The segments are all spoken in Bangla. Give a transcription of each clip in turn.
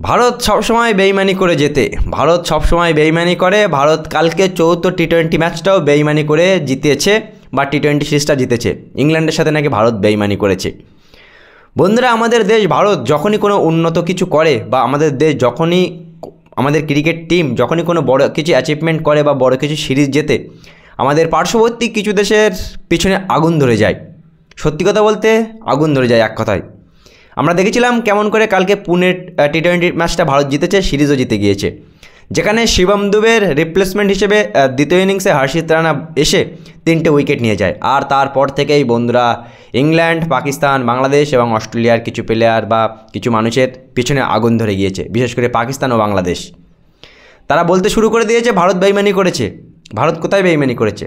ভারত সবসময় বেইমানি করে জেতে। ভারত সবসময় বেইমানি করে। ভারত কালকে চৌদ্দ টি-20 ম্যাচটাও বেইমানি করে জিতেছে বা টি-20 সিরিজটা জিতেছে। ইংল্যান্ডের সাথে নাকি ভারত বেইমানি করেছে। বন্ধুরা, আমাদের দেশ ভারত যখনই কোনো উন্নত কিছু করে বা আমাদের দেশ যখনই আমাদের ক্রিকেট টিম যখনই কোনো বড় কিছু অ্যাচিভমেন্ট করে বা বড় কিছু সিরিজ জেতে, আমাদের পার্শ্ববর্তী কিছু দেশের পিছনে আগুন ধরে যায়। সত্যি কথা বলতে আগুন ধরে যায় এক কথায়। আমরা দেখেছিলাম কেমন করে কালকে পুনের টি-20 ম্যাচটা ভারত জিতেছে, সিরিজও জিতে গিয়েছে, যেখানে শিবম দুবের রিপ্লেসমেন্ট হিসেবে দ্বিতীয় ইনিংসে হর্ষিত রানা এসে 3টে উইকেট নিয়ে যায়। আর তারপর থেকেই বন্ধুরা ইংল্যান্ড, পাকিস্তান, বাংলাদেশ এবং অস্ট্রেলিয়ার কিছু প্লেয়ার বা কিছু মানুষের পিছনে আগুন ধরে গিয়েছে, বিশেষ করে পাকিস্তান ও বাংলাদেশ। তারা বলতে শুরু করে দিয়েছে ভারত বেইমানি করেছে। ভারত কোথায় বেইমানি করেছে?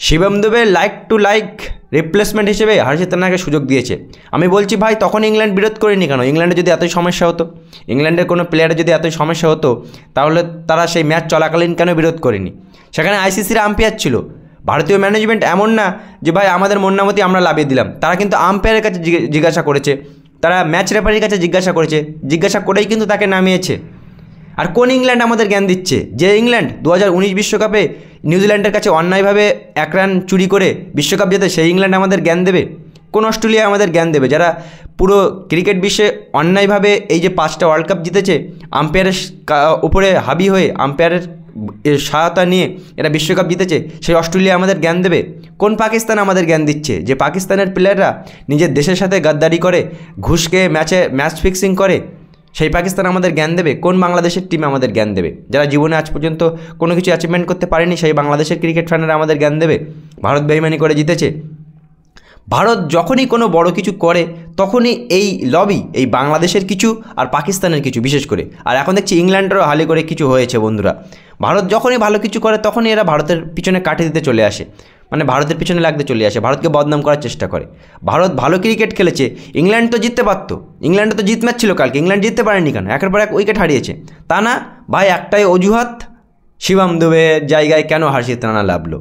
শিবম দুবে লাইক রিপ্লেসমেন্ট হিসেবে হর্ষিত রানাকে সুযোগ দিয়েছে। আমি বলছি ভাই, তখন ইংল্যান্ড বিরোধ করেনি কেন? ইংল্যান্ডে যদি এতই সমস্যা হতো, ইংল্যান্ডের কোনো প্লেয়ারের যদি এতই সমস্যা হতো, তাহলে তারা সেই ম্যাচ চলাকালীন কেন বিরোধ করেনি? সেখানে আইসিসির আম্পায়ার ছিল। ভারতীয় ম্যানেজমেন্ট এমন না যে ভাই আমাদের মন্নামতি আমরা লাভিয়ে দিলাম। তারা কিন্তু আম্পায়ারের কাছে জিজ্ঞাসা করেছে, তারা ম্যাচ রেফারির কাছে জিজ্ঞাসা করেই কিন্তু তাকে নামিয়েছে। আর কোন ইংল্যান্ড আমাদের জ্ঞান দিচ্ছে? যে ইংল্যান্ড 2019 বিশ্বকাপে নিউজিল্যান্ডের কাছে অন্যায়ভাবে 1 রান চুরি করে বিশ্বকাপ জেতে, সেই ইংল্যান্ড আমাদের জ্ঞান দেবে? কোন অস্ট্রেলিয়া আমাদের জ্ঞান দেবে, যারা পুরো ক্রিকেট বিশ্বে অন্যায়ভাবে এই যে 5টা ওয়ার্ল্ড কাপ জিতেছে, আম্পায়ারের উপরে হাবি হয়ে আম্পায়ারের সহায়তা নিয়ে এরা বিশ্বকাপ জিতেছে, সেই অস্ট্রেলিয়া আমাদের জ্ঞান দেবে? কোন পাকিস্তান আমাদের জ্ঞান দিচ্ছে? যে পাকিস্তানের প্লেয়াররা নিজের দেশের সাথে গাদ্দারি করে, ঘুষকে ম্যাচ ফিক্সিং করে, সেই পাকিস্তান আমাদের জ্ঞান দেবে? কোন বাংলাদেশের টিম আমাদের জ্ঞান দেবে? যারা জীবনে আজ পর্যন্ত কোনো কিছু অ্যাচিভমেন্ট করতে পারেনি, সেই বাংলাদেশের ক্রিকেট ফ্যানেরা আমাদের জ্ঞান দেবে? ভারত বেইমানি করে জিতেছে। ভারত যখনই কোনো বড় কিছু করে তখনই এই লবি, এই বাংলাদেশের কিছু আর পাকিস্তানের কিছু বিশেষ করে, আর এখন দেখছি ইংল্যান্ডেরও হালি করে কিছু হয়েছে। বন্ধুরা, ভারত যখনই ভালো কিছু করে তখনই এরা ভারতের পিছনে কাঠি দিতে চলে আসে, মানে ভারতের পিছনে লাগতে চলে আসে, ভারতকে বদনাম করার চেষ্টা করে। ভারত ভালো ক্রিকেট খেলেছে, ইংল্যান্ড তো জিততে পারত, ইংল্যান্ডে তো জিত ম্যাচ ছিল কালকে, ইংল্যান্ড জিততে পারেনি কেন? একের পর এক উইকেট হারিয়েছে। তা না ভাই, একটাই অজুহাত, শিবম দুবের জায়গায় কেন হর্ষিত রানা লাভলো?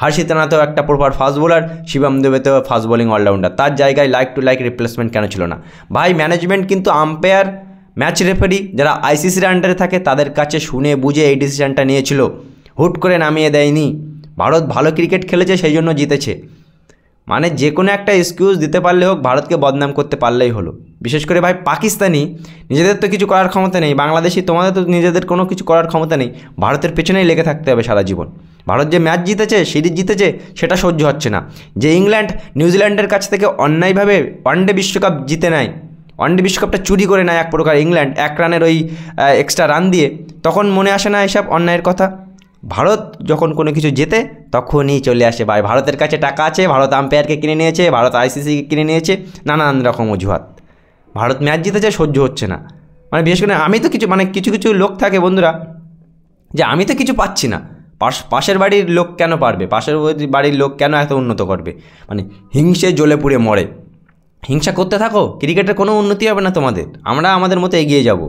হর্ষিত রানা তো একটা proper fast bowler, Shivam Dube তো ফাস্ট বোলিং অলরাউন্ডার, তার জায়গায় লাইক রিপ্লেসমেন্ট কেন ছিল না? ভাই, ম্যানেজমেন্ট কিন্তু আম্পায়ার, ম্যাচ রেফারি যারা আইসিসির আন্ডারে থাকে তাদের কাছে শুনে বুঝে এই ডিসিশনটা নিয়েছিল, হুট করে নামিয়ে দেয়নি। ভারত ভালো ক্রিকেট খেলেছে, সেই জন্য জিতেছে। মানে যে কোনো একটা এক্সকিউজ দিতে পারলে হোক, ভারতকে বদনাম করতে পারলেই হলো। বিশেষ করে ভাই পাকিস্তানি, নিজেদের তো কিছু করার ক্ষমতা নেই, বাংলাদেশি তোমাদের তো নিজেদের কোনো কিছু করার ক্ষমতা নেই, ভারতের পেছনেই লেগে থাকতে হবে সারা জীবন। ভারত যে ম্যাচ জিতেছে, সিরিজ জিতেছে, সেটা সহ্য হচ্ছে না। যে ইংল্যান্ড নিউজিল্যান্ডের কাছ থেকে অন্যায়ভাবে ওয়ানডে বিশ্বকাপ জিতে নেয়, ওয়ানডে বিশ্বকাপটা চুরি করে নেয় এক প্রকার ইংল্যান্ড, 1 রানের ওই এক্সট্রা রান দিয়ে, তখন মনে আসে না এসব অন্যায়ের কথা? ভারত যখন কোনো কিছু জেতে তখনই চলে আসে ভাই, ভারতের কাছে টাকা আছে, ভারত আম্পায়ারকে কিনে নিয়েছে, ভারত আইসিসিকে কিনে নিয়েছে, নানান রকম অজুহাত। ভারত ম্যাচ জিতেছে, সহ্য হচ্ছে না। মানে বিশেষ করে আমি তো কিছু লোক থাকে বন্ধুরা, যে আমি তো কিছু পাচ্ছি না, পাশের বাড়ির লোক কেন পারবে, পাশের বাড়ির লোক কেন এত উন্নত করবে? মানে হিংসে জ্বলে পুড়ে মরে। হিংসা করতে থাকো, ক্রিকেটের কোনো উন্নতি হবে না তোমাদের, আমরা আমাদের মতো এগিয়ে যাব।